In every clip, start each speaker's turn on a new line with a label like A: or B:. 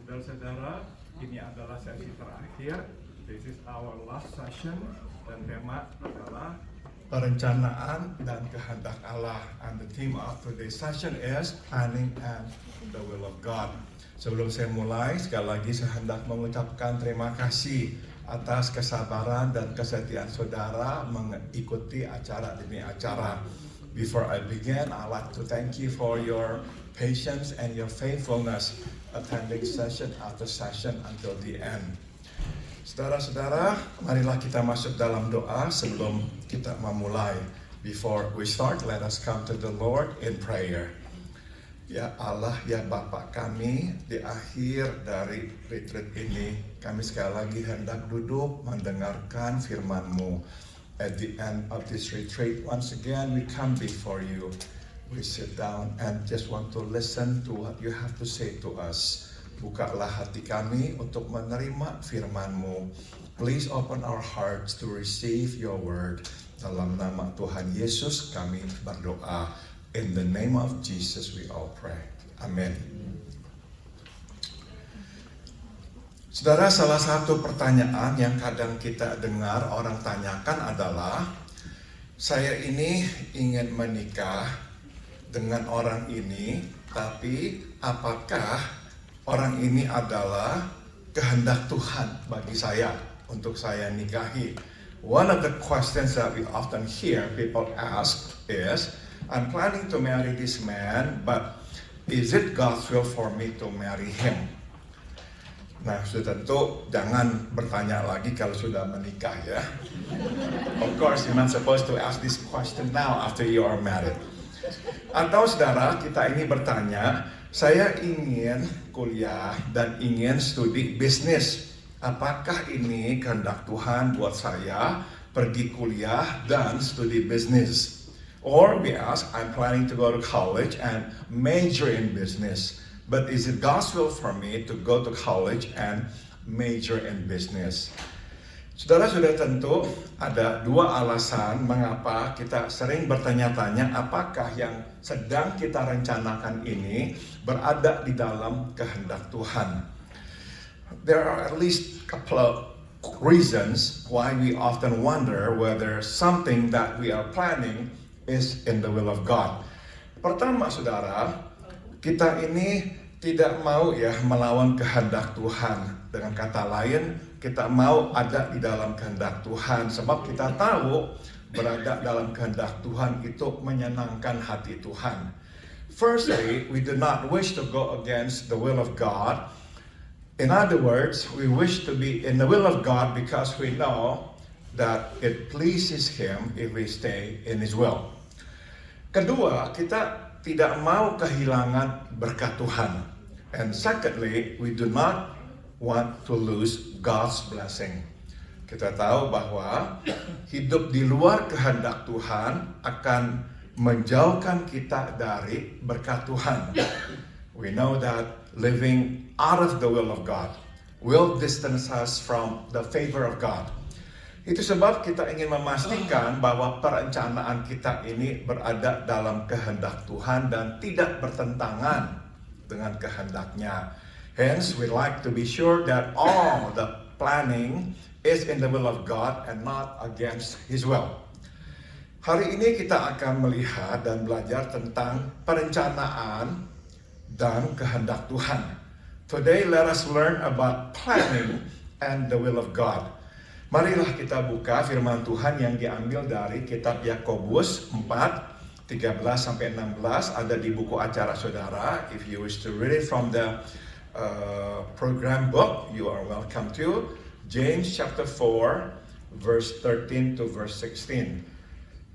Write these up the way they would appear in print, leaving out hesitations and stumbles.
A: Saudara-saudara, ini adalah sesi terakhir. This is our last session dan tema adalah perencanaan dan kehendak Allah. And the theme of today's session is planning and the will of God. Sebelum saya mulai, sekali lagi saya hendak mengucapkan terima kasih atas kesabaran dan kesetiaan saudara mengikuti acara demi acara. Before I begin, I'd like to thank you for your patience and your faithfulness attending session after session until the end. Saudara-saudara, marilah kita masuk dalam doa sebelum kita memulai. Before we start, let us come to the Lord in prayer. Ya Allah, ya Bapa kami, di akhir dari retreat ini, kami sekali lagi hendak duduk mendengarkan firman-Mu. At the end of this retreat, once again we come before you. We sit down and just want to listen to what you have to say to us. Bukalah hati kami untuk menerima firman-Mu. Please open our hearts to receive your word. Dalam nama Tuhan Yesus kami berdoa. In the name of Jesus we all pray. Amen. Saudara, salah satu pertanyaan yang kadang kita dengar orang tanyakan adalah, saya ini ingin menikah dengan orang ini, tapi apakah orang ini adalah kehendak Tuhan bagi saya untuk saya nikahi? One of the questions that we often hear people ask is, I'm planning to marry this man, but is it God's will for me to marry him? Nah, sudah tentu jangan bertanya lagi kalau sudah menikah ya. Of course, you're not supposed to ask this question now after you are married. Atau saudara, kita ini bertanya, saya ingin kuliah dan ingin studi bisnis. Apakah ini kehendak Tuhan buat saya pergi kuliah dan studi bisnis? Or we ask, I'm planning to go to college and major in business. But is it God's will for me to go to college and major in business? Saudara sudah tentu ada dua alasan mengapa kita sering bertanya-tanya apakah yang sedang kita rencanakan ini berada di dalam kehendak Tuhan. There are at least a couple of reasons why we often wonder whether something that we are planning is in the will of God. Pertama, saudara, kita ini tidak mau ya melawan kehendak Tuhan. Dengan kata lain, kita mau ada di dalam kehendak Tuhan. Sebab kita tahu berada dalam kehendak Tuhan itu menyenangkan hati Tuhan. Firstly, we do not wish to go against the will of God. In other words, we wish to be in the will of God because we know that it pleases Him if we stay in His will. Kedua, kita tidak mau kehilangan berkat Tuhan. And secondly, we do not want to lose God's blessing. Kita tahu bahwa hidup di luar kehendak Tuhan akan menjauhkan kita dari berkat Tuhan. We know that living out of the will of God will distance us from the favor of God. Itu sebab kita ingin memastikan bahwa perencanaan kita ini berada dalam kehendak Tuhan dan tidak bertentangan dengan kehendaknya. Hence, we like to be sure that all the planning is in the will of God and not against His will. Hari ini kita akan melihat dan belajar tentang perencanaan dan kehendak Tuhan. Today, let us learn about planning and the will of God. Marilah kita buka firman Tuhan yang diambil dari kitab Yakobus 4:13-16 ada di buku acara saudara. If you wish to read it from the program book, you are welcome to. James chapter 4 verse 13 to verse 16.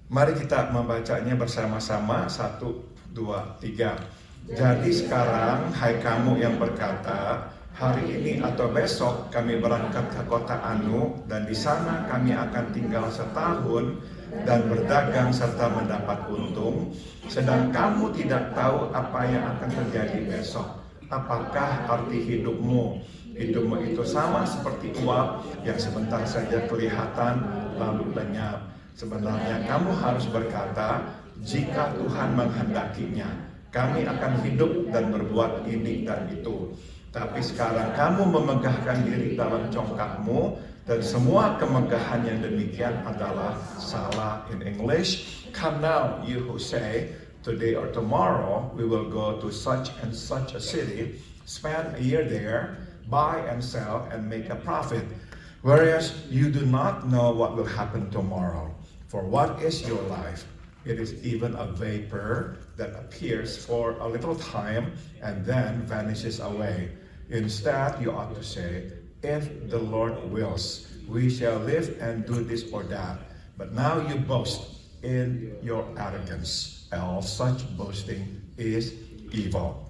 A: Mari kita membacanya bersama-sama. 1, 2, 3. Jadi sekarang, hai kamu yang berkata, hari ini atau besok kami berangkat ke kota Anu dan di sana kami akan tinggal setahun dan berdagang serta mendapat untung, sedang kamu tidak tahu apa yang akan terjadi besok. Apakah arti hidupmu? Hidupmu itu sama seperti uap yang sebentar saja kelihatan lalu lenyap. Sebenarnya kamu harus berkata, jika Tuhan menghendakinya, kami akan hidup dan berbuat ini dan itu. Tapi sekarang kamu memegahkan diri dalam congkakmu, dan semua kemegahan yang demikian adalah salah. In English, come now, you who say, today or tomorrow we will go to such and such a city, spend a year there, buy and sell and make a profit. Whereas you do not know what will happen tomorrow. For what is your life? It is even a vapor that appears for a little time and then vanishes away. Instead, you ought to say, if the Lord wills, we shall live and do this or that. But now you boast in your arrogance. All such boasting is evil.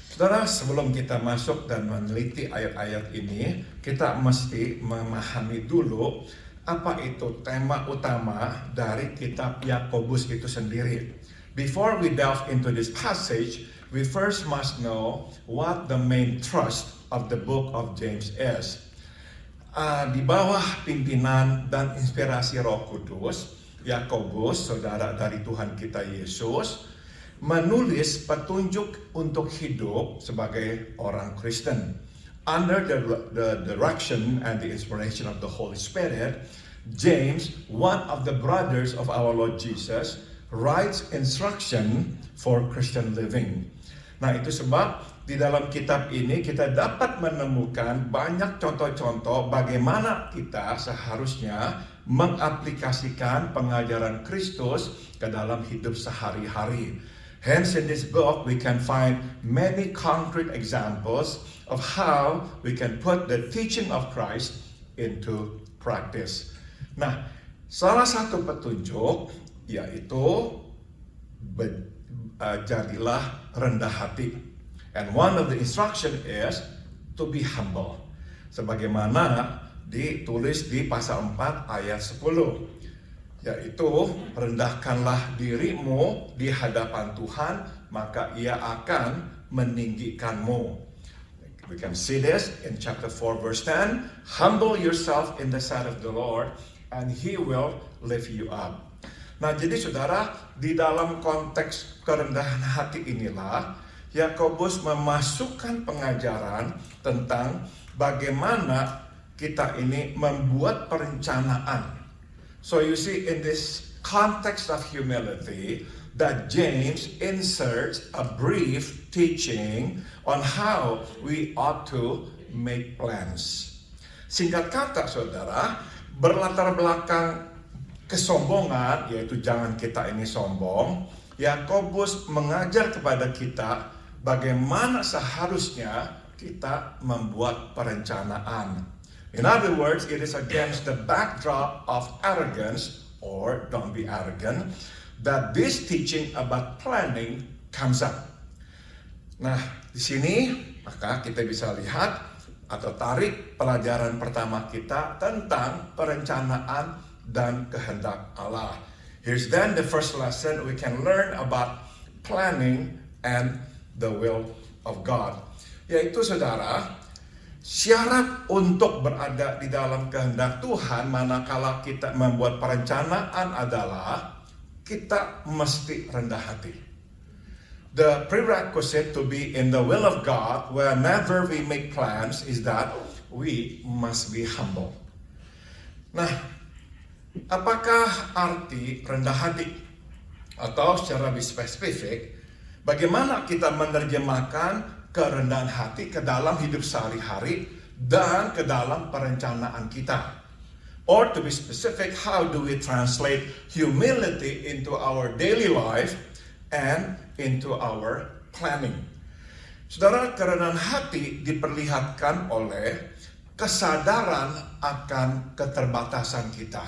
A: Saudara, sebelum kita masuk dan meneliti ayat-ayat ini, kita mesti memahami dulu apa itu tema utama dari kitab Yakobus itu sendiri. Before we delve into this passage, we first must know what the main thrust of the book of James is. Di bawah pimpinan dan inspirasi Roh Kudus, Yakobus, saudara dari Tuhan kita Yesus, menulis petunjuk untuk hidup sebagai orang Kristen. Under the direction and the inspiration of the Holy Spirit, James, one of the brothers of our Lord Jesus, writes instruction for Christian living. Nah, itu sebab di dalam kitab ini kita dapat menemukan banyak contoh-contoh bagaimana kita seharusnya mengaplikasikan pengajaran Kristus ke dalam hidup sehari-hari. Hence, in this book, we can find many concrete examples of how we can put the teaching of Christ into practice. Nah, salah satu petunjuk yaitu jadilah rendah hati. And one of the instruction is to be humble. Sebagaimana ditulis di pasal 4 ayat 10. Yaitu, rendahkanlah dirimu di hadapan Tuhan, maka Ia akan meninggikanmu. We can see this in chapter 4 verse 10. Humble yourself in the sight of the Lord, and He will lift you up. Nah, jadi saudara, di dalam konteks kerendahan hati inilah Yakobus memasukkan pengajaran tentang bagaimana kita ini membuat perencanaan. So you see, in this context of humility, that James inserts a brief teaching on how we ought to make plans. Singkat kata, saudara, berlatar belakang kesombongan, yaitu jangan kita ini sombong, Yakobus mengajar kepada kita bagaimana seharusnya kita membuat perencanaan. In other words, it is against the backdrop of arrogance, or don't be arrogant, that this teaching about planning comes up. Nah, di sini maka kita bisa lihat atau tarik pelajaran pertama kita tentang perencanaan dan kehendak Allah. Here's then the first lesson we can learn about planning and the will of God. Yaitu, saudara, syarat untuk berada di dalam kehendak Tuhan manakala kita membuat perencanaan adalah kita mesti rendah hati. The prerequisite to be in the will of God whenever we make plans is that we must be humble. Nah, apakah arti rendah hati? Atau secara lebih spesifik, bagaimana kita menerjemahkan kerendahan hati ke dalam hidup sehari-hari dan ke dalam perencanaan kita? Or to be specific, how do we translate humility into our daily life and into our planning? Saudara, kerendahan hati diperlihatkan oleh kesadaran akan keterbatasan kita.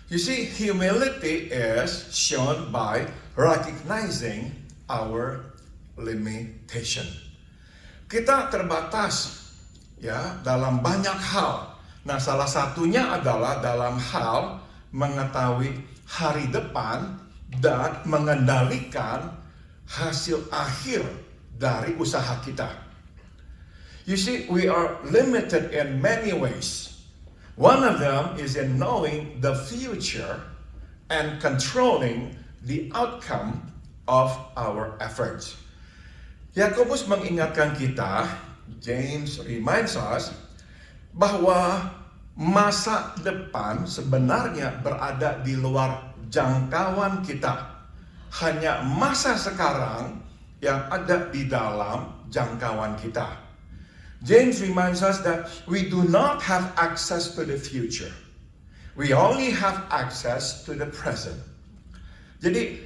A: You see, humility is shown by recognizing our limitation. Kita terbatas ya dalam banyak hal. Nah, salah satunya adalah dalam hal mengetahui hari depan dan mengendalikan hasil akhir dari usaha kita. You see, we are limited in many ways. One of them is in knowing the future and controlling the outcome of our efforts. Yakobus mengingatkan kita, James reminds us, bahwa masa depan sebenarnya berada di luar jangkauan kita. Hanya masa sekarang yang ada di dalam jangkauan kita. James reminds us that we do not have access to the future. We only have access to the present. Jadi,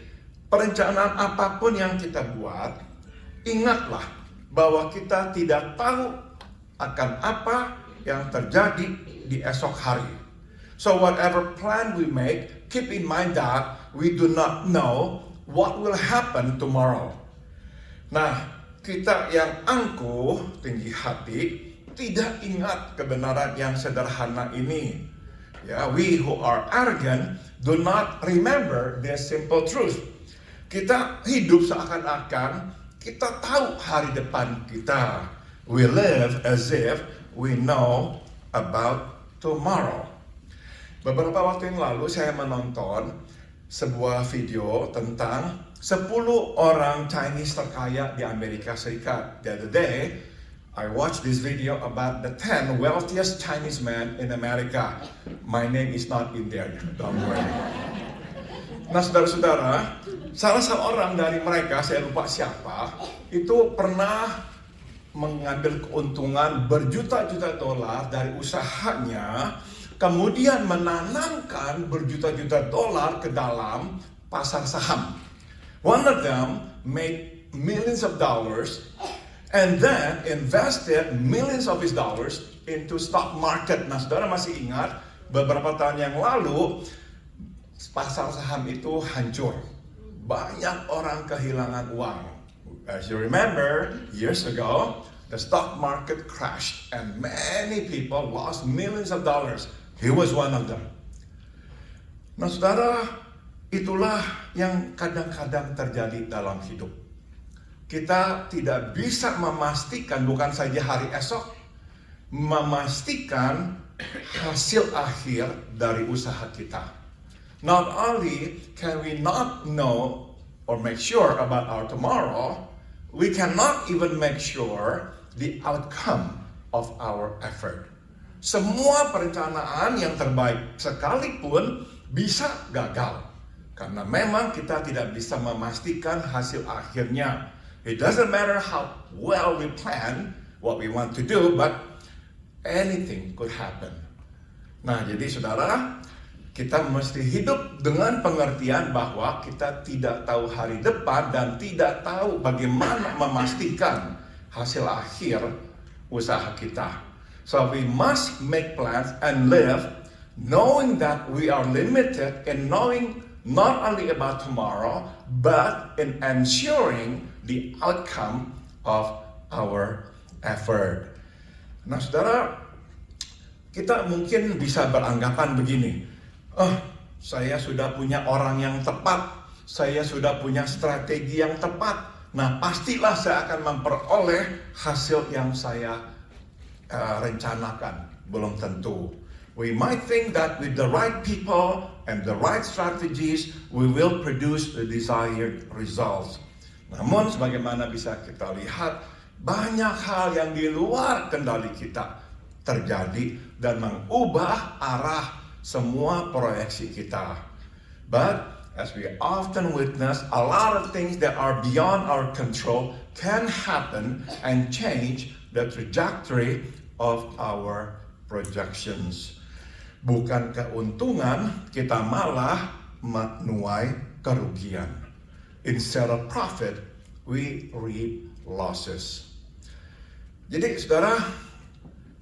A: perencanaan apapun yang kita buat, ingatlah bahwa kita tidak tahu akan apa yang terjadi di esok hari. So whatever plan we make, keep in mind that we do not know what will happen tomorrow. Nah, kita yang angkuh, tinggi hati, tidak ingat kebenaran yang sederhana ini. Ya, we who are arrogant do not remember this simple truth. Kita hidup seakan-akan kita tahu hari depan kita. We live as if we know about tomorrow. Beberapa waktu yang lalu saya menonton sebuah video tentang 10 orang Chinese terkaya di Amerika Serikat. The other day, I watched this video about the 10 wealthiest Chinese men in America. My name is not in there, don't worry. Nah, saudara-saudara, salah seorang dari mereka, saya lupa siapa, itu pernah mengambil keuntungan berjuta-juta dolar dari usahanya, kemudian menanamkan berjuta-juta dolar ke dalam pasar saham. One of them made millions of dollars and then invested millions of his dollars into stock market. Nah, saudara masih ingat beberapa tahun yang lalu pasar saham itu hancur. Banyak orang kehilangan uang. As you remember, years ago, the stock market crashed and many people lost millions of dollars. He was one of them. Nah, saudara, itulah yang kadang-kadang terjadi dalam hidup. Kita tidak bisa memastikan, bukan saja hari esok, memastikan hasil akhir dari usaha kita. Not only can we not know or make sure about our tomorrow, we cannot even make sure the outcome of our effort. Semua perencanaan yang terbaik sekalipun bisa gagal. Karena memang kita tidak bisa memastikan hasil akhirnya. It doesn't matter how well we plan what we want to do, but anything could happen. Nah, jadi saudara, kita mesti hidup dengan pengertian bahwa kita tidak tahu hari depan dan tidak tahu bagaimana memastikan hasil akhir usaha kita. So we must make plans and live knowing that we are limited in knowing not only about tomorrow, but in ensuring the outcome of our effort. Nah, saudara, kita mungkin bisa beranggapan begini, saya sudah punya orang yang tepat, saya sudah punya strategi yang tepat, nah pastilah saya akan memperoleh hasil yang saya rencanakan. Belum tentu. We might think that with the right people and the right strategies, we will produce the desired results. Namun sebagaimana bisa kita lihat, banyak hal yang di luar kendali kita terjadi dan mengubah arah semua proyeksi kita. But as we often witness, a lot of things that are beyond our control can happen and change the trajectory of our projections. Bukan keuntungan, kita malah menuai kerugian. Instead of profit, we reap losses. Jadi saudara,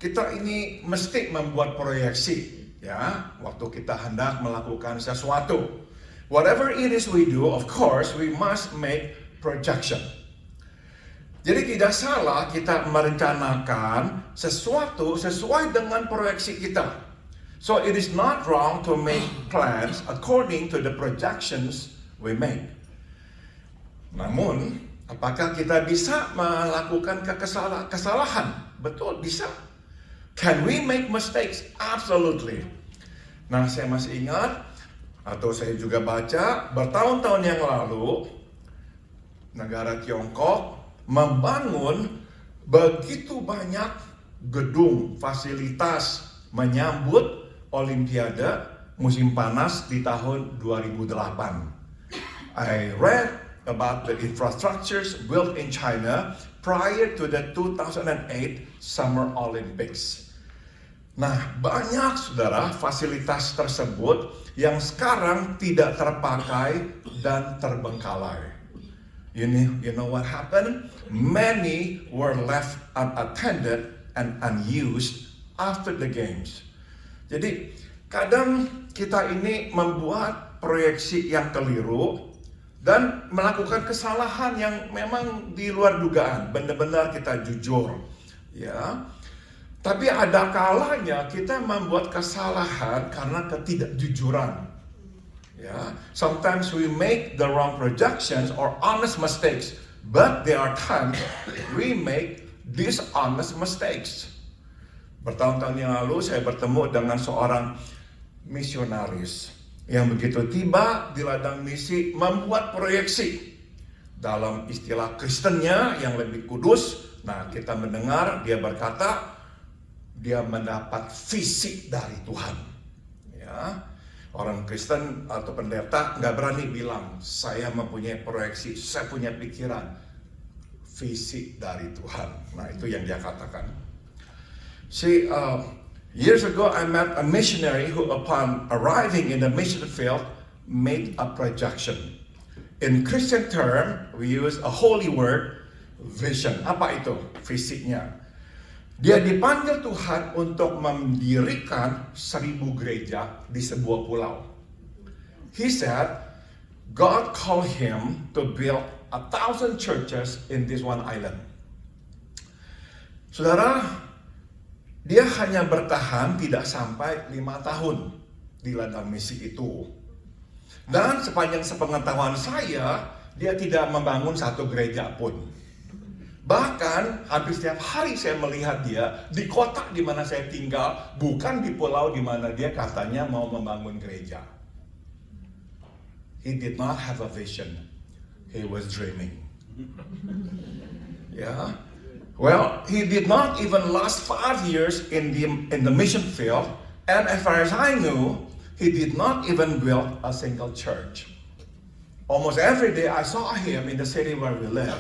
A: kita ini mesti membuat proyeksi, ya, waktu kita hendak melakukan sesuatu. Whatever it is we do, of course, we must make projection. Jadi tidak salah kita merencanakan sesuatu sesuai dengan proyeksi kita. So it is not wrong to make plans according to the projections we make. Namun, apakah kita bisa melakukan kesalahan? Betul, bisa. Can we make mistakes? Absolutely. Nah, saya masih ingat, atau saya juga baca, bertahun-tahun yang lalu, negara Tiongkok membangun begitu banyak gedung, fasilitas menyambut Olimpiade musim panas di tahun 2008. I read about the infrastructures built in China prior to the 2008 Summer Olympics. Nah, banyak saudara fasilitas tersebut yang sekarang tidak terpakai dan terbengkalai. You know what happened? Many were left unattended and unused after the games. Jadi, kadang kita ini membuat proyeksi yang keliru dan melakukan kesalahan yang memang di luar dugaan. Benar-benar kita jujur, ya. Tapi ada kalanya kita membuat kesalahan karena ketidakjujuran. Ya, sometimes we make the wrong projections or honest mistakes, but there are times we make dishonest mistakes. Bertahun-tahun yang lalu saya bertemu dengan seorang misionaris yang begitu tiba di ladang misi membuat proyeksi dalam istilah Kristennya yang lebih kudus. Nah, kita mendengar dia berkata dia mendapat visi dari Tuhan. Ya, orang Kristen atau pendeta nggak berani bilang saya mempunyai proyeksi, saya punya pikiran, visi dari Tuhan. Nah, itu yang dia katakan. Years ago, I met a missionary who, upon arriving in the mission field, made a projection. In Christian term, we use a holy word, vision. Apa itu visinya? Dia dipanggil Tuhan untuk mendirikan 1000 gereja di sebuah pulau. He said, God called him to build 1,000 churches in this one island. Saudara, dia hanya bertahan tidak sampai 5 tahun di ladang misi itu. Dan sepanjang sepengetahuan saya, dia tidak membangun satu gereja pun. Bahkan hampir setiap hari saya melihat dia di kota di mana saya tinggal, bukan di pulau di mana dia katanya mau membangun gereja. He did not have a vision. He was dreaming. Yeah. Well, he did not even last 5 years in the mission field, and as far as I knew, he did not even build a single church. Almost every day I saw him in the city where we live,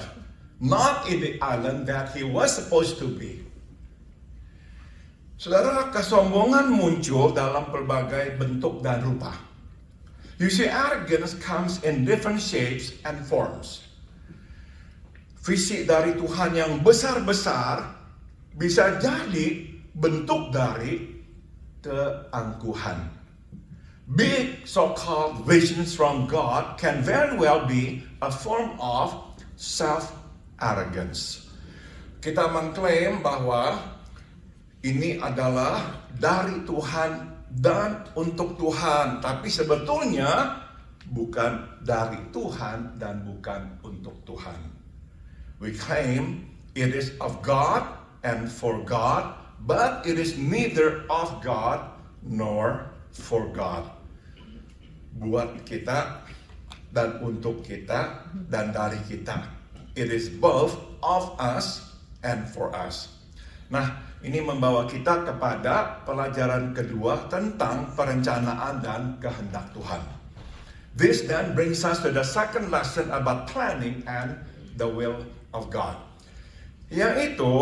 A: not in the island that he was supposed to be. Saudara, kesombongan muncul dalam berbagai bentuk dan rupa. You see, arrogance comes in different shapes and forms. Visi dari Tuhan yang besar-besar bisa jadi bentuk dari keangkuhan. Big so-called visions from God can very well be a form of self-arrogance. Kita mengklaim bahwa ini adalah dari Tuhan dan untuk Tuhan, tapi sebetulnya bukan dari Tuhan dan bukan untuk Tuhan. We claim it is of God and for God, but it is neither of God nor for God. Buat kita dan untuk kita dan dari kita. It is both of us and for us. Nah, ini membawa kita kepada pelajaran kedua tentang perencanaan dan kehendak Tuhan. This then brings us to the second lesson about planning and the will of God. Yang itu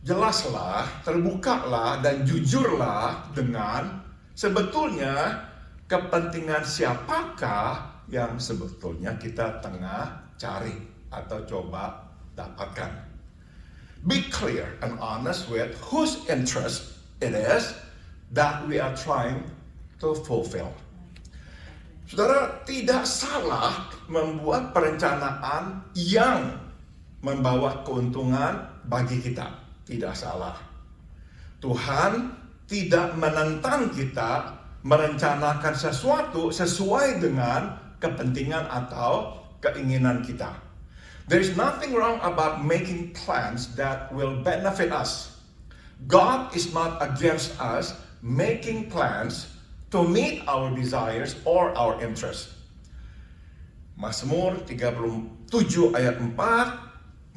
A: jelaslah, terbukalah dan jujurlah dengan sebetulnya kepentingan siapakah yang sebetulnya kita tengah cari atau coba dapatkan. Be clear and honest with whose interest it is that we are trying to fulfill. Saudara, tidak salah membuat perencanaan yang membawa keuntungan bagi kita. Tidak salah. Tuhan tidak menentang kita merencanakan sesuatu sesuai dengan kepentingan atau keinginan kita. There is nothing wrong about making plans that will benefit us. God is not against us making plans to meet our desires or our interests. Mazmur 37 ayat 4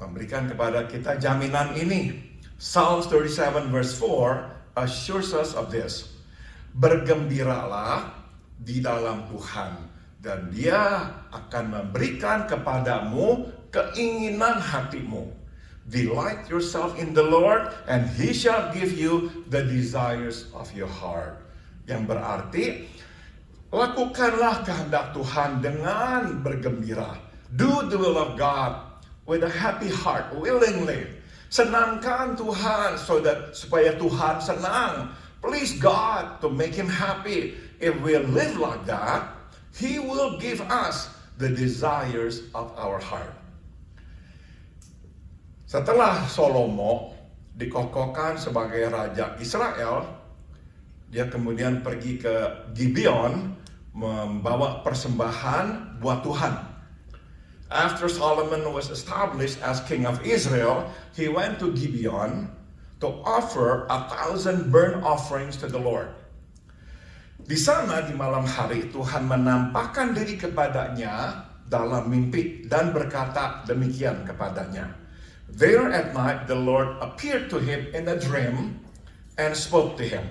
A: memberikan kepada kita jaminan ini. Psalms 37 verse 4 assures us of this. Bergembiralah di dalam Tuhan, dan Dia akan memberikan kepadamu keinginan hatimu. Delight yourself in the Lord, and He shall give you the desires of your heart. Yang berarti, lakukanlah kehendak Tuhan dengan bergembira. Do the will of God with a happy heart, willingly. Senangkan Tuhan supaya Tuhan senang. Please God to make Him happy. If we live like that, He will give us the desires of our heart. Setelah Salomo dikokohkan sebagai Raja Israel, dia kemudian pergi ke Gibeon membawa persembahan buat Tuhan. After Solomon was established as king of Israel, he went to Gibeon to offer 1,000 burnt offerings to the Lord. Di sana di malam hari Tuhan menampakkan diri kepadanya dalam mimpi dan berkata demikian kepadanya. There at night the Lord appeared to him in a dream and spoke to him.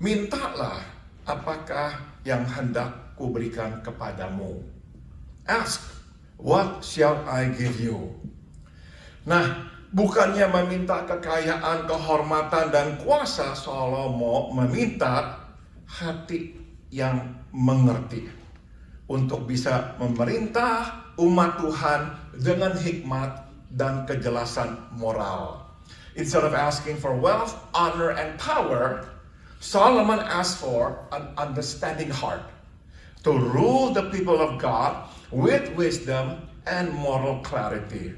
A: Mintalah apakah yang hendak kuberikan kepadamu. Ask, what shall I give you? Nah, bukannya meminta kekayaan, kehormatan, dan kuasa, Salomo meminta hati yang mengerti untuk bisa memerintah umat Tuhan dengan hikmat dan kejelasan moral. Instead of asking for wealth, honor, and power, Solomon asked for an understanding heart to rule the people of God with wisdom and moral clarity.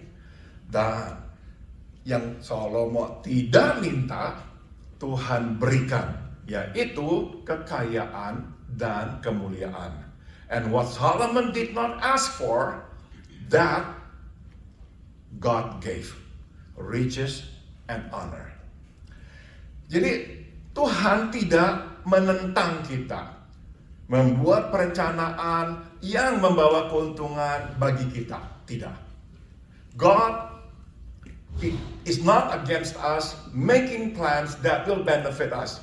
A: Dan yang Salomo tidak minta, Tuhan berikan, yaitu kekayaan dan kemuliaan. And what Solomon did not ask for, that God gave, riches and honor. Jadi Tuhan tidak menentang kita membuat perencanaan yang membawa keuntungan bagi kita. Tidak. God is not against us making plans that will benefit us.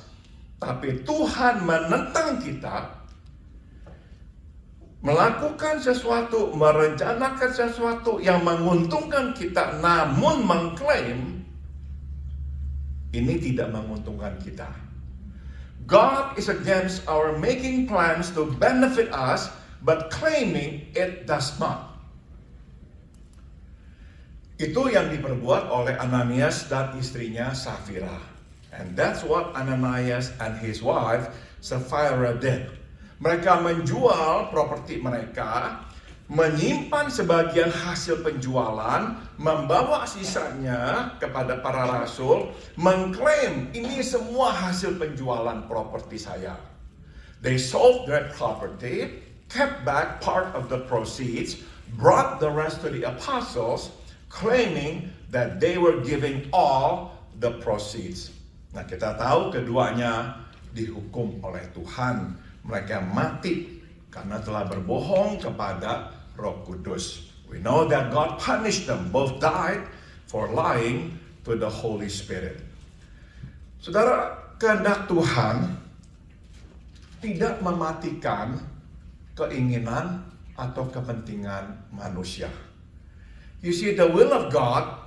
A: Tapi Tuhan menentang kita melakukan sesuatu, merencanakan sesuatu yang menguntungkan kita, namun mengklaim ini tidak menguntungkan kita. God is against our making plans to benefit us, but claiming it does not. Itu yang diperbuat oleh Ananias dan istrinya Safira. And that's what Ananias and his wife Sapphira did. Mereka menjual properti mereka, menyimpan sebagian hasil penjualan, membawa sisanya kepada para rasul, mengklaim ini semua hasil penjualan properti saya. They sold their property, kept back part of the proceeds, brought the rest to the apostles, claiming that they were giving all the proceeds. Nah, kita tahu keduanya dihukum oleh Tuhan. Mereka mati karena telah berbohong kepada Roh Kudus. We know that God punished them, both died for lying to the Holy Spirit. Saudara, kehendak Tuhan tidak mematikan keinginan atau kepentingan manusia. You see, the will of God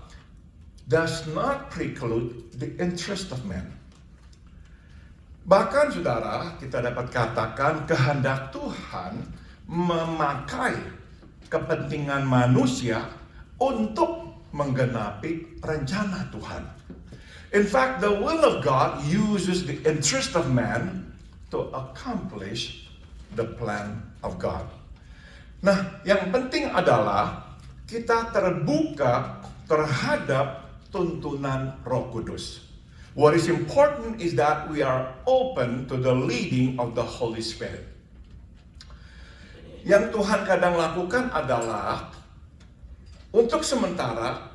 A: does not preclude the interest of man. Bahkan saudara, kita dapat katakan kehendak Tuhan memakai kepentingan manusia untuk menggenapi rencana Tuhan. In fact, the will of God uses the interest of man to accomplish the plan of God. Nah, yang penting adalah kita terbuka terhadap tuntunan Roh Kudus. What is important is that we are open to the leading of the Holy Spirit. Yang Tuhan kadang lakukan adalah untuk sementara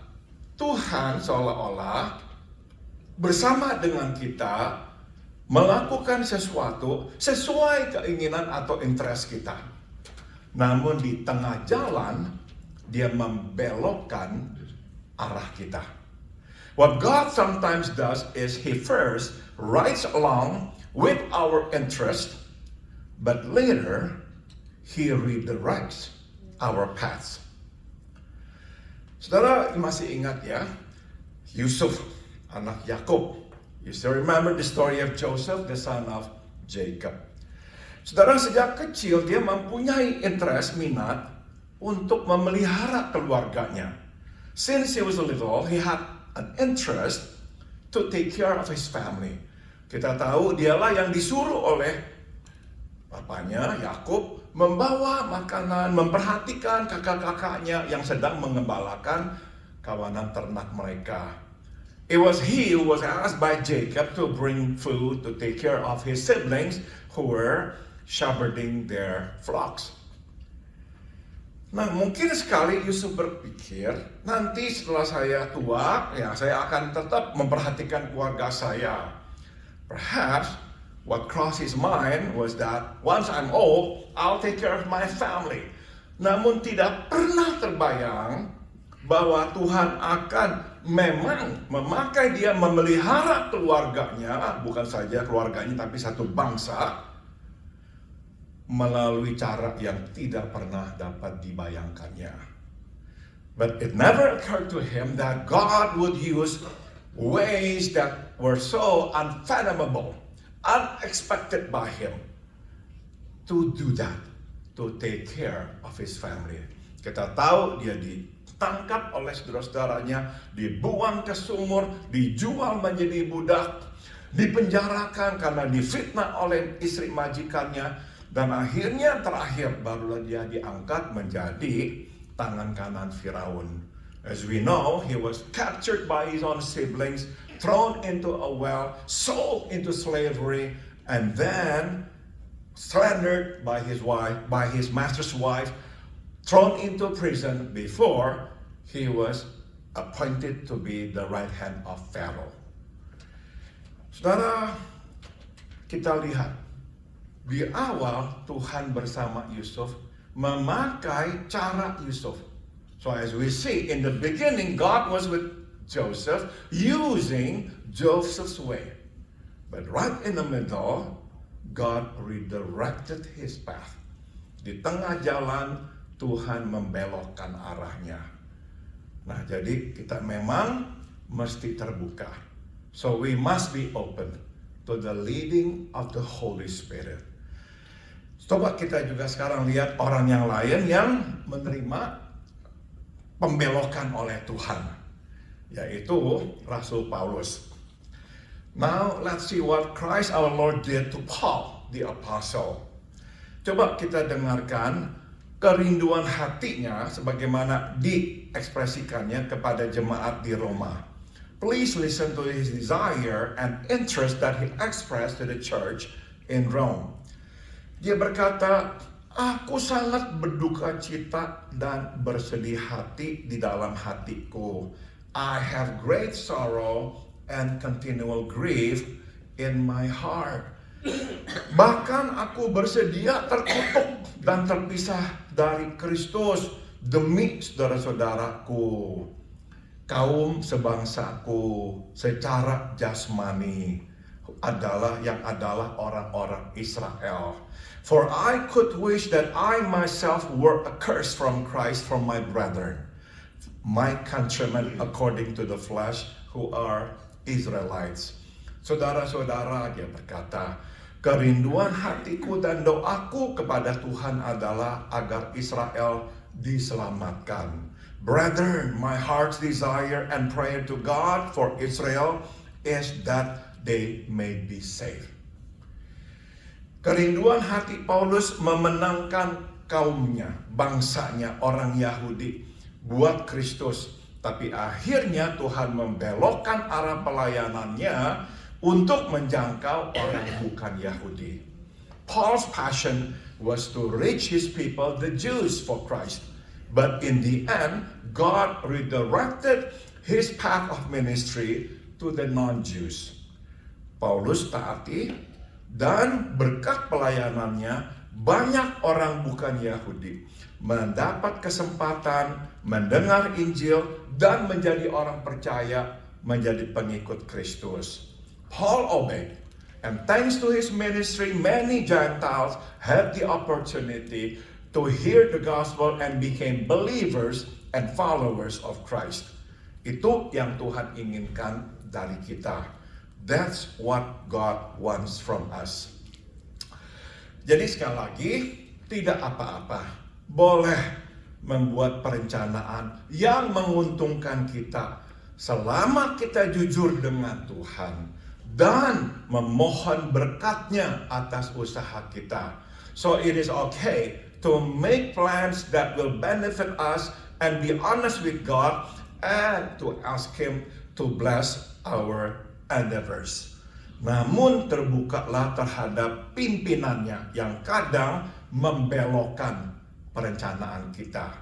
A: Tuhan seolah-olah bersama dengan kita melakukan sesuatu sesuai keinginan atau interest kita. Namun di tengah jalan dia membelokkan arah kita. What God sometimes does is He first rides along with our interest, but later He redirects our paths. Saudara masih ingat ya, Yusuf, anak Yakub. You still remember the story of Joseph, the son of Jacob. Saudara, sejak kecil dia mempunyai interest, minat untuk memelihara keluarganya. Since he was little, he had an interest to take care of his family. Kita tahu dialah yang disuruh oleh bapaknya Yakub membawa makanan, memperhatikan kakak-kakaknya yang sedang mengembalakan kawanan ternak mereka. It was he who was asked by Jacob to bring food to take care of his siblings who were shepherding their flocks. Nah, mungkin sekali Yusuf berpikir, nanti setelah saya tua, ya saya akan tetap memperhatikan keluarga saya. Perhaps what crossed his mind was that once I'm old, I'll take care of my family. Namun tidak pernah terbayang bahwa Tuhan akan memang memakai dia memelihara keluarganya, bukan saja keluarganya tapi satu bangsa, melalui cara yang tidak pernah dapat dibayangkannya. But it never occurred to him that God would use ways that were so unfathomable, unexpected by him, to do that, to take care of his family. Kita tahu dia ditangkap oleh saudara-saudaranya, dibuang ke sumur, dijual menjadi budak, dipenjarakan karena difitnah oleh istri majikannya, dan akhirnya terakhir barulah dia diangkat menjadi tangan kanan Firaun. As we know, he was captured by his own siblings, thrown into a well, sold into slavery, and then slandered by his wife, by his master's wife, thrown into prison before he was appointed to be the right hand of Pharaoh. Saudara, kita lihat di awal Tuhan bersama Yusuf memakai cara Yusuf. So as we see in the beginning, God was with Joseph using Joseph's way. But right in the middle, God redirected his path. Di tengah jalan Tuhan membelokkan arahnya. Nah, jadi kita memang mesti terbuka. So we must be open to the leading of the Holy Spirit. Coba kita juga sekarang lihat orang yang lain yang menerima pembelokan oleh Tuhan, yaitu Rasul Paulus. Now let's see what Christ our Lord did to Paul, the apostle. Coba kita dengarkan kerinduan hatinya sebagaimana diekspresikannya kepada jemaat di Roma. Please listen to his desire and interest that he expressed to the church in Rome. Dia berkata, aku sangat berduka cita dan bersedih hati di dalam hatiku. I have great sorrow and continual grief in my heart. Bahkan aku bersedia terkutuk dan terpisah dari Kristus demi saudara-saudaraku, kaum sebangsaku secara jasmani adalah orang-orang Israel. For I could wish that I myself were accursed from Christ from my brethren, my countrymen according to the flesh, who are Israelites. Saudara-saudara, dia berkata, kerinduan hatiku dan doaku kepada Tuhan adalah agar Israel diselamatkan. Brethren, my heart's desire and prayer to God for Israel is that they may be saved. Kerinduan hati Paulus memenangkan kaumnya, bangsanya, orang Yahudi buat Kristus. Tapi akhirnya Tuhan membelokkan arah pelayanannya untuk menjangkau orang bukan Yahudi. Paul's passion was to reach his people, the Jews, for Christ. But in the end, God redirected his path of ministry to the non-Jews. Paulus taati dan berkat pelayanannya banyak orang bukan Yahudi mendapat kesempatan mendengar Injil dan menjadi orang percaya, menjadi pengikut Kristus. Paul obeyed, and thanks to his ministry, many Gentiles had the opportunity to hear the gospel and became believers and followers of Christ. Itu yang Tuhan inginkan dari kita. That's what God wants from us. Jadi sekali lagi, tidak apa-apa. Boleh membuat perencanaan yang menguntungkan kita selama kita jujur dengan Tuhan dan memohon berkat-Nya atas usaha kita. So it is okay to make plans that will benefit us and be honest with God and to ask Him to bless our endeavors. Namun terbukalah terhadap pimpinannya yang kadang membelokkan perencanaan kita.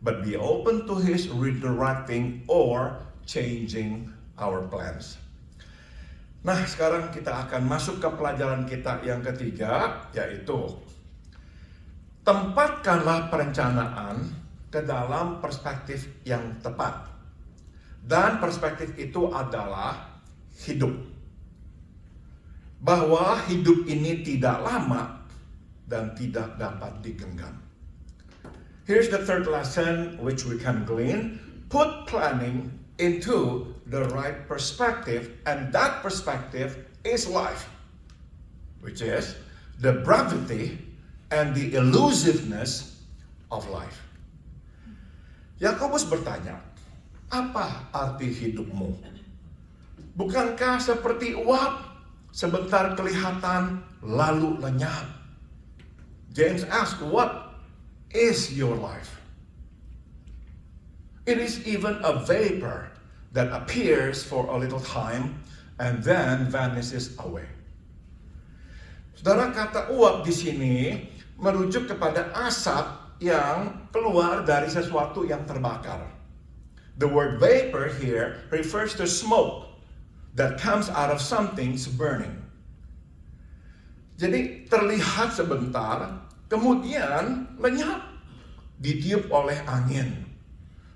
A: But be open to His redirecting or changing our plans. Nah, sekarang kita akan masuk ke pelajaran kita yang ketiga, yaitu tempatkanlah perencanaan ke dalam perspektif yang tepat. Dan perspektif itu adalah hidup. Bahwa hidup ini tidak lama dan tidak dapat digenggam. Here's the third lesson which we can glean. Put planning into the right perspective, and that perspective is life, which is the brevity and the elusiveness of life. Yakobus bertanya, apa arti hidupmu? Bukankah seperti uap, sebentar kelihatan lalu lenyap? James asked, what is your life? It is even a vapor that appears for a little time and then vanishes away. Saudara, kata uap di sini merujuk kepada asap yang keluar dari sesuatu yang terbakar. The word vapor here refers to smoke that comes out of something's burning. Jadi terlihat sebentar, kemudian lenyap, ditiup oleh angin.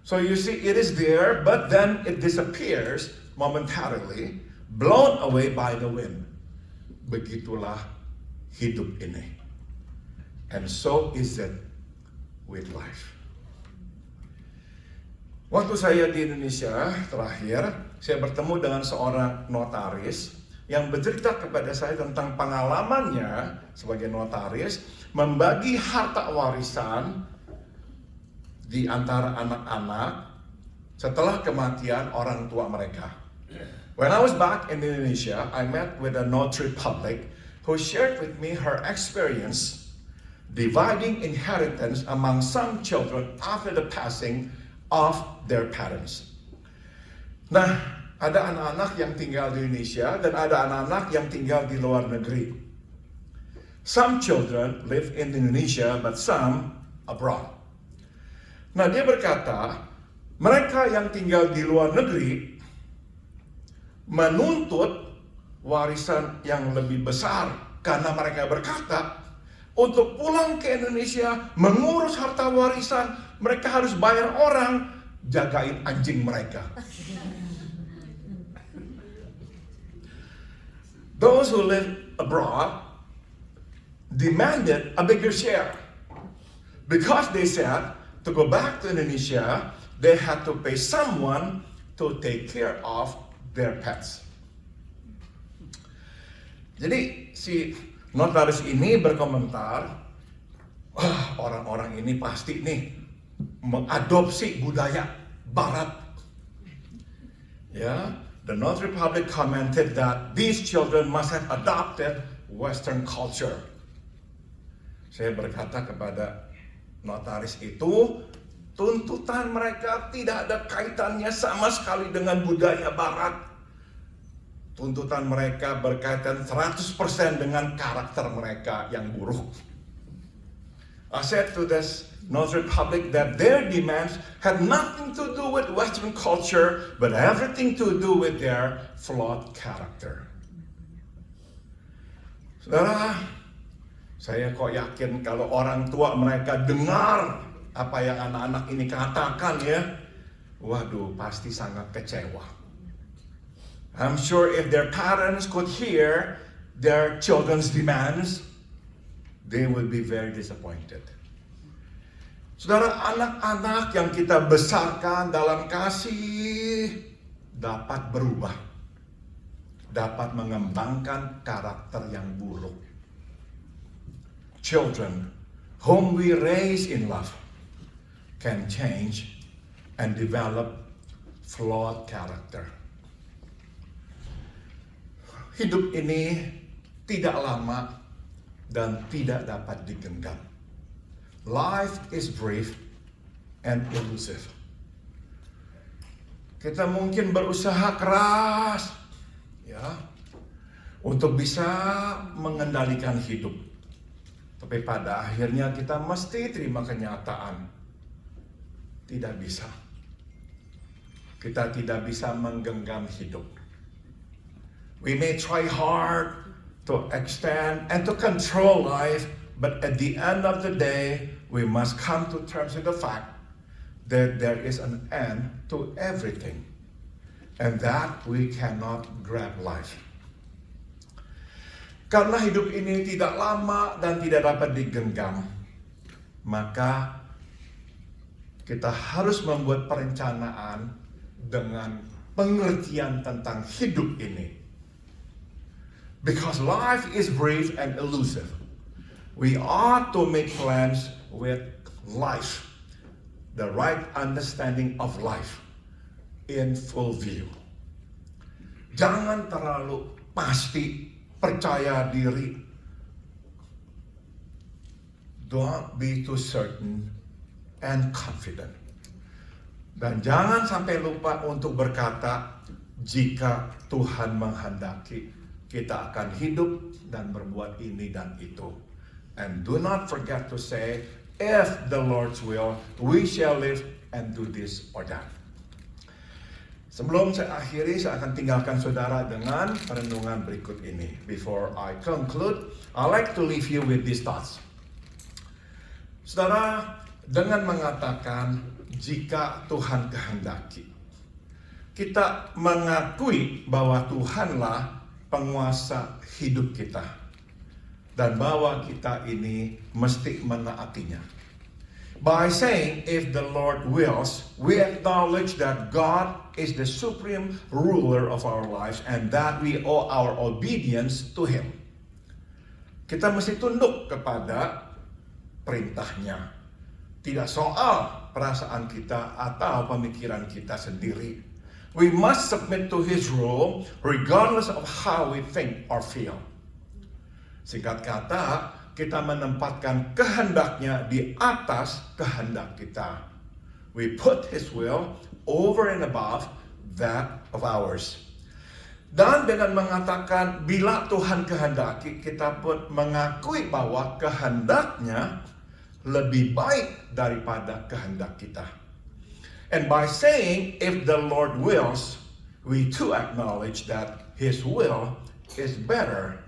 A: So you see, it is there, but then it disappears momentarily, blown away by the wind. Begitulah hidup ini. And so is it with life. Waktu saya di Indonesia terakhir, saya bertemu dengan seorang notaris yang bercerita kepada saya tentang pengalamannya sebagai notaris membagi harta warisan di antara anak-anak setelah kematian orang tua mereka. When I was back in Indonesia, I met with a notary public who shared with me her experience dividing inheritance among some children after the passing of their parents. Nah, ada anak-anak yang tinggal di Indonesia dan ada anak-anak yang tinggal di luar negeri. Some children live in Indonesia but some abroad. Nah, dia berkata, mereka yang tinggal di luar negeri menuntut warisan yang lebih besar karena mereka berkata, untuk pulang ke Indonesia mengurus harta warisan, mereka harus bayar orang jagain anjing mereka. Those who live abroad demanded a bigger share because they said to go back to Indonesia, they had to pay someone to take care of their pets. Jadi si notaris ini berkomentar, wah, orang-orang ini pasti nih mengadopsi budaya Barat. Ya, the notary public commented that these children must have adopted Western culture. Saya berkata kepada notaris itu, tuntutan mereka tidak ada kaitannya sama sekali dengan budaya Barat. Tuntutan mereka berkaitan 100% dengan karakter mereka yang buruk. I said to this notary public that their demands had nothing to do with Western culture, but everything to do with their flawed character. Saudara, Saya kok yakin kalau orang tua mereka dengar apa yang anak-anak ini katakan ya, waduh pasti sangat kecewa. I'm sure if their parents could hear their children's demands, they will be very disappointed. Saudara, anak-anak yang kita besarkan dalam kasih dapat berubah, dapat mengembangkan karakter yang buruk. Children whom we raise in love can change and develop flawed character. Hidup ini tidak lama dan tidak dapat digenggam. Life is brief and elusive. Kita mungkin berusaha keras ya untuk bisa mengendalikan hidup. Tapi pada akhirnya kita mesti terima kenyataan. Tidak bisa. Kita tidak bisa menggenggam hidup. We may try hard to extend and to control life, but at the end of the day, we must come to terms with the fact that there is an end to everything, and that we cannot grab life. Karena hidup ini tidak lama dan tidak dapat digenggam, maka kita harus membuat perencanaan dengan pengertian tentang hidup ini. Because life is brief and elusive, we ought to make plans with life, the right understanding of life in full view. Jangan terlalu pasti, percaya diri. Don't be too certain and confident. Dan jangan sampai lupa untuk berkata, jika Tuhan menghendaki, kita akan hidup dan berbuat ini dan itu. And do not forget to say, if the Lord's will, we shall live and do this or that. Sebelum saya akhiri, saya akan tinggalkan saudara dengan perenungan berikut ini. Before I conclude, I'd like to leave you with these thoughts. Saudara, dengan mengatakan jika Tuhan kehendaki, kita mengakui bahwa Tuhanlah penguasa hidup kita, dan bahwa kita ini mesti menaatinya. By saying, if the Lord wills, we acknowledge that God is the supreme ruler of our lives and that we owe our obedience to Him. Kita mesti tunduk kepada perintahnya. Tidak soal perasaan kita atau pemikiran kita sendiri. We must submit to His rule regardless of how we think or feel. Singkat kata, kita menempatkan kehendaknya di atas kehendak kita. We put His will over and above that of ours. Dan dengan mengatakan bila Tuhan kehendaki, kita pun mengakui bahwa kehendaknya lebih baik daripada kehendak kita. And by saying if the Lord wills, we too acknowledge that His will is better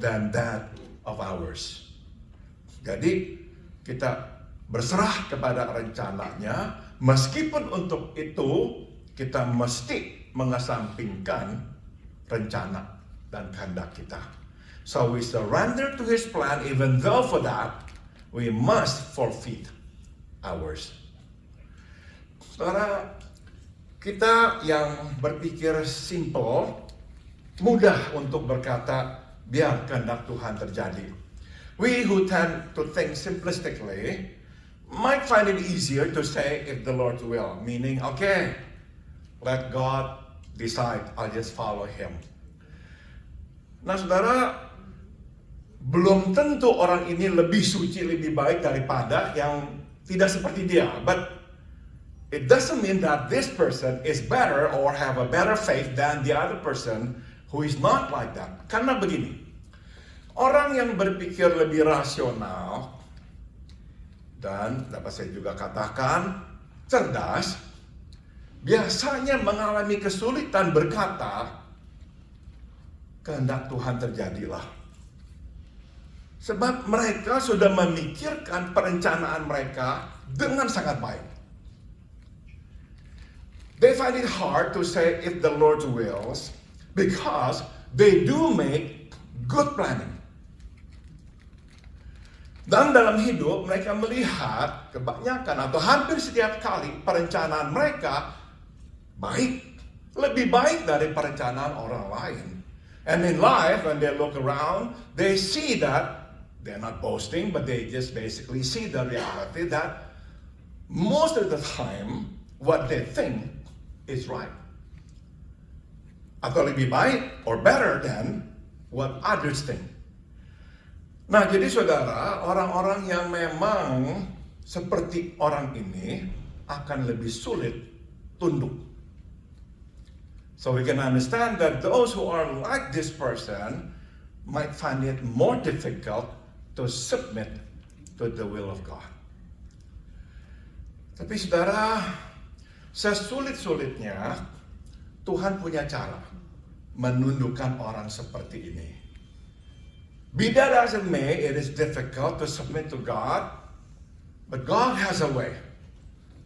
A: than that of ours. Jadi kita berserah kepada rencananya, meskipun untuk itu kita mesti mengesampingkan rencana dan kehendak kita. So we surrender to His plan, even though for that we must forfeit ours. Saudara, kita yang berpikir simple, mudah untuk berkata, biar kehendak Tuhan terjadi. We who tend to think simplistically might find it easier to say if the Lord will, meaning, okay, let God decide, I'll just follow Him. Nah saudara, belum tentu orang ini lebih suci, lebih baik daripada yang tidak seperti dia. But it doesn't mean that this person is better or have a better faith than the other person who is not like that. Karena begini, orang yang berpikir lebih rasional dan dapat saya juga katakan cerdas, biasanya mengalami kesulitan berkata, kehendak Tuhan terjadilah. Sebab mereka sudah memikirkan perencanaan mereka dengan sangat baik. They find it hard to say if the Lord wills because they do make good planning. Dan dalam hidup mereka melihat kebanyakan atau hampir setiap kali perencanaan mereka baik. Lebih baik dari perencanaan orang lain. And in life, when they look around, they see that they're not boasting, but they just basically see the reality that most of the time, what they think is right. Atau lebih baik, or better than what others think. Nah, jadi saudara, orang-orang yang memang seperti orang ini akan lebih sulit tunduk. So we can understand that those who are like this person might find it more difficult to submit to the will of God. Tapi saudara, sesulit-sulitnya Tuhan punya cara menundukkan orang seperti ini. Be that as it may, it is difficult to submit to God, but God has a way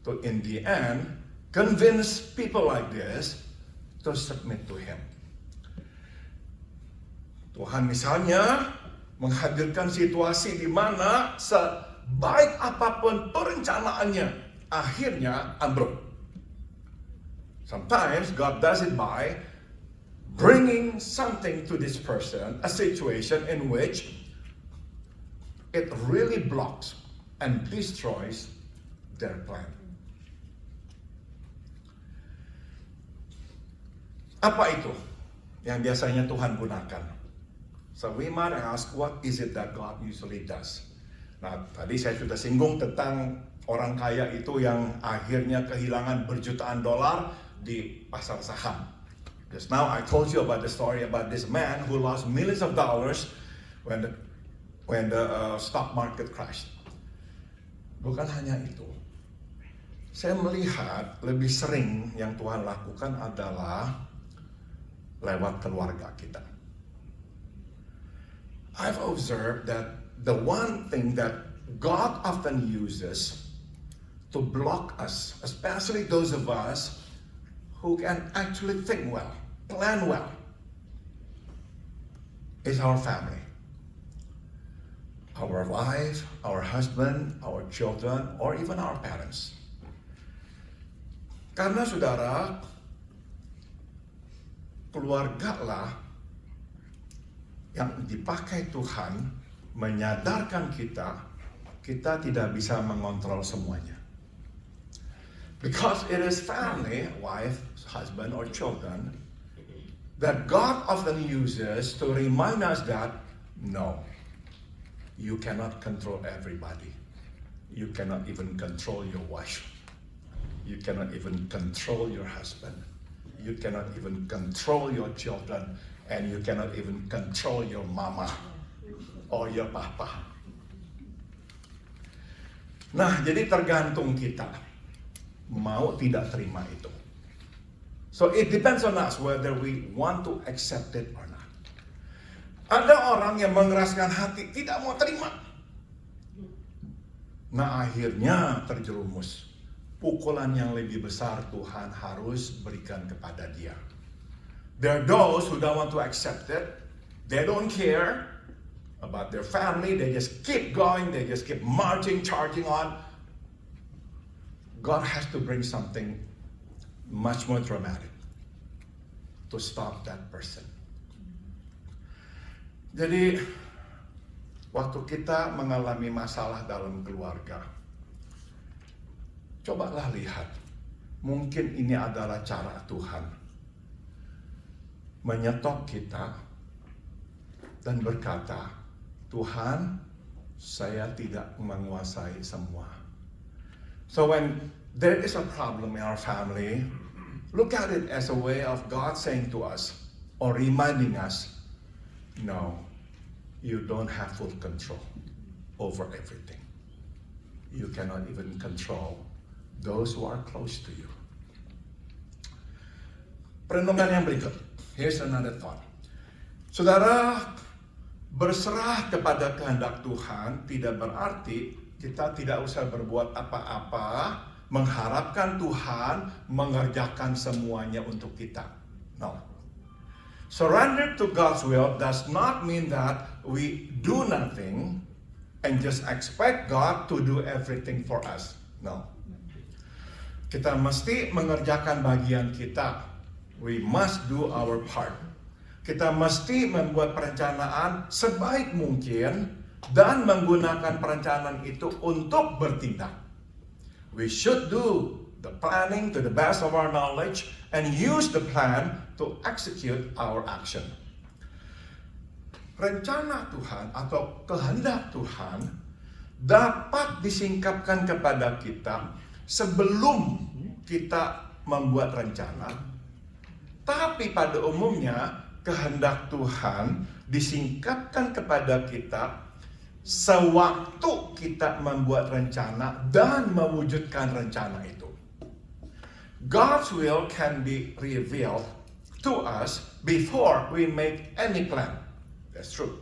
A: to, in the end, convince people like this to submit to Him. Tuhan misalnya menghadirkan situasi di mana sebaik apapun perencanaannya, akhirnya ambruk. Sometimes God does it by bringing something to this person, a situation in which it really blocks and destroys their plan. Apa itu yang biasanya Tuhan gunakan? So we might ask, what is it that God usually does? Nah, tadi saya sudah singgung tentang orang kaya itu yang akhirnya kehilangan berjutaan dolar di pasar saham. Just now I told you about the story about this man who lost millions of dollars when the stock market crashed. Bukan hanya itu. Saya melihat lebih sering yang Tuhan lakukan adalah lewat keluarga kita. I've observed that the one thing that God often uses to block us, especially those of us who can actually think well, plan well, is our family. Our wife, our husband, our children, or even our parents. Karena saudara, keluarga lah yang dipakai Tuhan menyadarkan kita tidak bisa mengontrol semuanya. Because it is family, wife, husband, or children, that God often uses to remind us that, no, you cannot control everybody. You cannot even control your wife. You cannot even control your husband. You cannot even control your children, and you cannot even control your mama or your papa. Nah, jadi tergantung kita mau tidak terima itu. So it depends on us whether we want to accept it or not. Ada orang yang mengeraskan hati tidak mau terima. Nah, akhirnya terjerumus. Pukulan yang lebih besar Tuhan harus berikan kepada dia. There are those who don't want to accept it. They don't care about their family. They just keep going. They just keep marching, charging on. God has to bring something much more dramatic to stop that person. Jadi, waktu kita mengalami masalah dalam keluarga, cobalah lihat, mungkin ini adalah cara Tuhan menyetop kita dan berkata, Tuhan, saya tidak menguasai semua. So when there is a problem in our family, look at it as a way of God saying to us, or reminding us, no, you don't have full control over everything. You cannot even control those who are close to you. Perenungan yang berikut. Here's another thought. Saudara, Berserah kepada kehendak Tuhan tidak berarti kita tidak usah berbuat apa-apa, mengharapkan Tuhan mengerjakan semuanya untuk kita. No. Surrender to God's will does not mean that we do nothing and just expect God to do everything for us. No. Kita mesti mengerjakan bagian kita. We must do our part. Kita mesti membuat perencanaan sebaik mungkin dan menggunakan perencanaan itu untuk bertindak. We should do the planning to the best of our knowledge and use the plan to execute our action. Rencana Tuhan atau kehendak Tuhan dapat disingkapkan kepada kita sebelum kita membuat rencana, tapi pada umumnya kehendak Tuhan disingkapkan kepada kita sewaktu kita membuat rencana dan mewujudkan rencana itu. God's will can be revealed to us before we make any plan. That's true.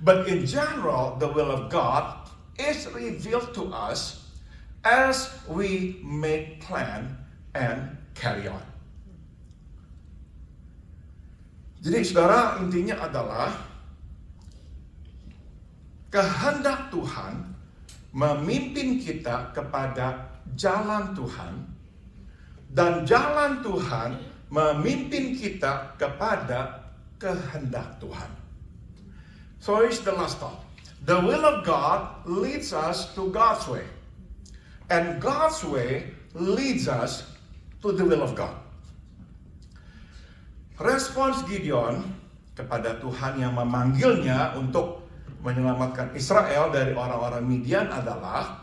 A: But in general, the will of God is revealed to us as we make plan and carry on. Jadi saudara, intinya adalah kehendak Tuhan memimpin kita kepada jalan Tuhan, dan jalan Tuhan memimpin kita kepada kehendak Tuhan. So here's the last thought. The will of God leads us to God's way, and God's way leads us to the will of God. Respons Gideon kepada Tuhan yang memanggilnya untuk menyelamatkan Israel dari orang-orang Midian adalah,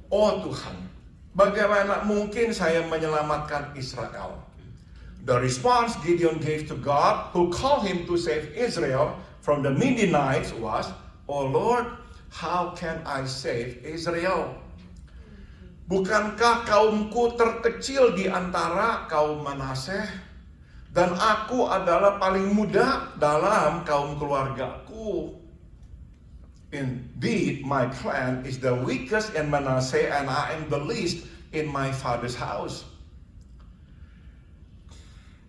A: "Oh Tuhan, bagaimana mungkin saya menyelamatkan Israel?" The response Gideon gave to God, who called him to save Israel from the Midianites, was, "Oh Lord, how can I save Israel? Bukankah kaumku terkecil di antara kaum Manaseh? Dan aku adalah paling muda dalam kaum keluargaku. Indeed, my clan is the weakest in Manasseh, and I am the least in my father's house."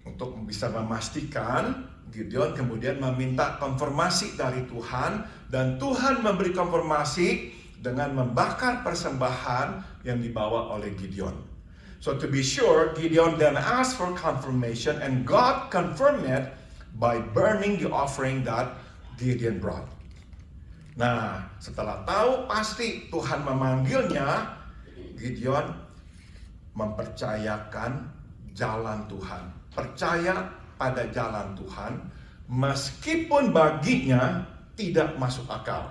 A: Untuk bisa memastikan, Gideon kemudian meminta konfirmasi dari Tuhan, dan Tuhan memberi konfirmasi dengan membakar persembahan yang dibawa oleh Gideon. So to be sure, Gideon then asked for confirmation, and God confirmed it by burning the offering that Gideon brought. Nah, setelah tahu pasti Tuhan memanggilnya, Gideon mempercayakan jalan Tuhan. Percaya pada jalan Tuhan, meskipun baginya tidak masuk akal.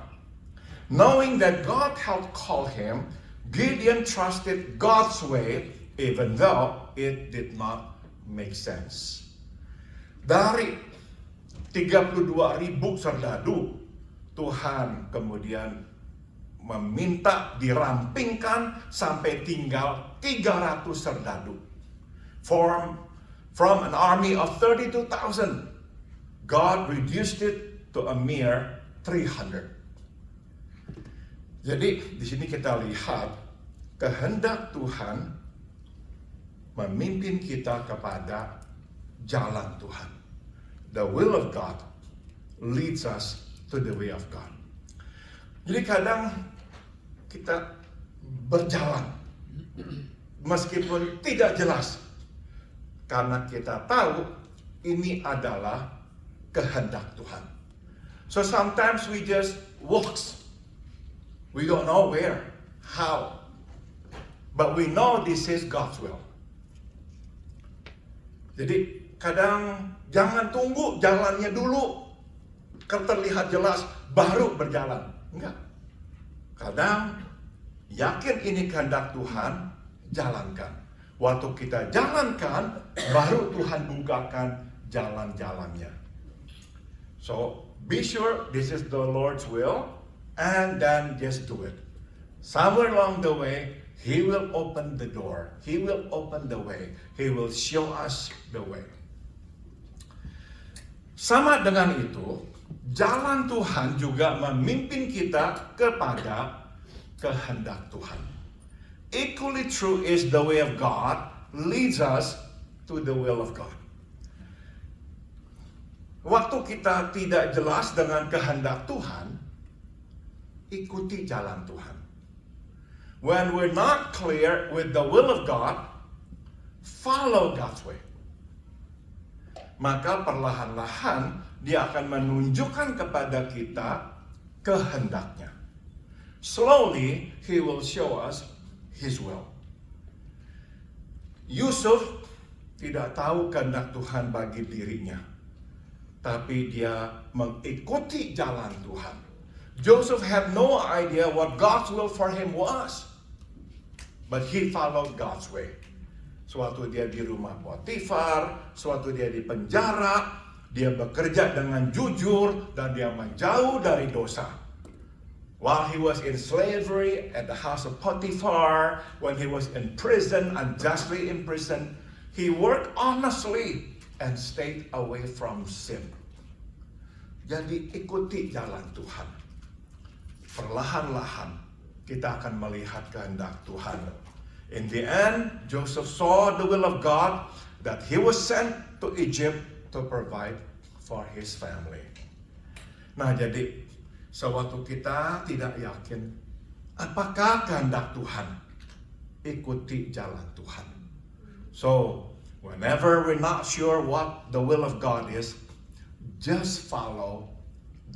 A: Knowing that God had called him, Gideon trusted God's way, even though it did not make sense. Dari 32.000 serdadu, Tuhan kemudian meminta dirampingkan sampai tinggal 300 serdadu. From an army of 32,000, God reduced it to a mere 300. Jadi di sini kita lihat kehendak Tuhan memimpin kita kepada jalan Tuhan. The will of God leads us to the way of God. Jadi kadang kita berjalan meskipun tidak jelas, karena kita tahu ini adalah kehendak Tuhan. So sometimes we just walks. We don't know where, how, but we know this is God's will. Jadi kadang jangan tunggu jalannya dulu terlihat jelas baru berjalan. Enggak. Kadang yakin ini kehendak Tuhan, jalankan. Waktu kita jalankan, baru Tuhan bukakan jalan-jalannya. So be sure this is the Lord's will, and then just do it. Somewhere along the way, He will open the door. He will open the way. He will show us the way. Sama dengan itu, jalan Tuhan juga memimpin kita kepada kehendak Tuhan. Equally true is the way of God leads us to the will of God. Waktu kita tidak jelas dengan kehendak Tuhan, ikuti jalan Tuhan. When we're not clear with the will of God, follow God's way. Maka perlahan-lahan Dia akan menunjukkan kepada kita kehendaknya. Slowly, He will show us His will. Yusuf tidak tahu kehendak Tuhan bagi dirinya, tapi dia mengikuti jalan Tuhan. Joseph had no idea what God's will for him was, but he followed God's way. Suatu dia di rumah Potifar, suatu dia di penjara, dia bekerja dengan jujur dan dia menjauh dari dosa. While he was in slavery at the house of Potiphar, when he was in prison, unjustly imprisoned, he worked honestly and stayed away from sin. Jadi ikuti jalan Tuhan. Perlahan-lahan kita akan melihat kehendak Tuhan. In the end, Joseph saw the will of God that he was sent to Egypt to provide for his family. Nah, jadi sewaktu kita tidak yakin apakah kehendak Tuhan, ikuti jalan Tuhan. So, whenever we're not sure what the will of God is, just follow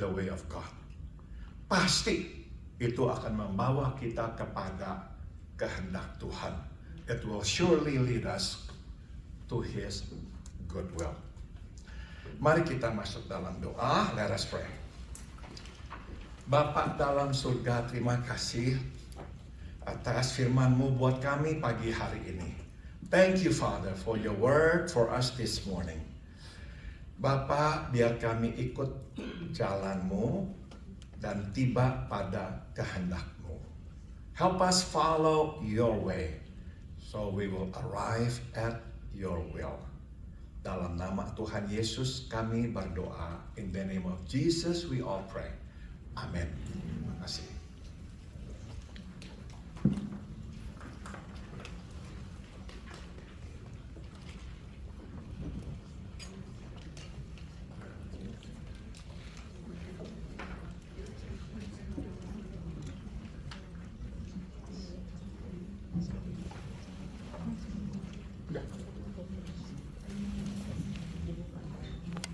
A: the way of God. Pasti itu akan membawa kita kepada kehendak Tuhan. It will surely lead us to His good will. Mari kita masuk dalam doa. Let us pray. Bapa dalam surga, terima kasih atas firman-Mu buat kami pagi hari ini. Thank you, Father, for your word for us this morning. Bapa, biar kami ikut jalan-Mu dan tiba pada kehendak-Mu. Help us follow your way, so we will arrive at your will. Dalam nama Tuhan Yesus kami berdoa. In the name of Jesus we all pray. Amen. Terima kasih.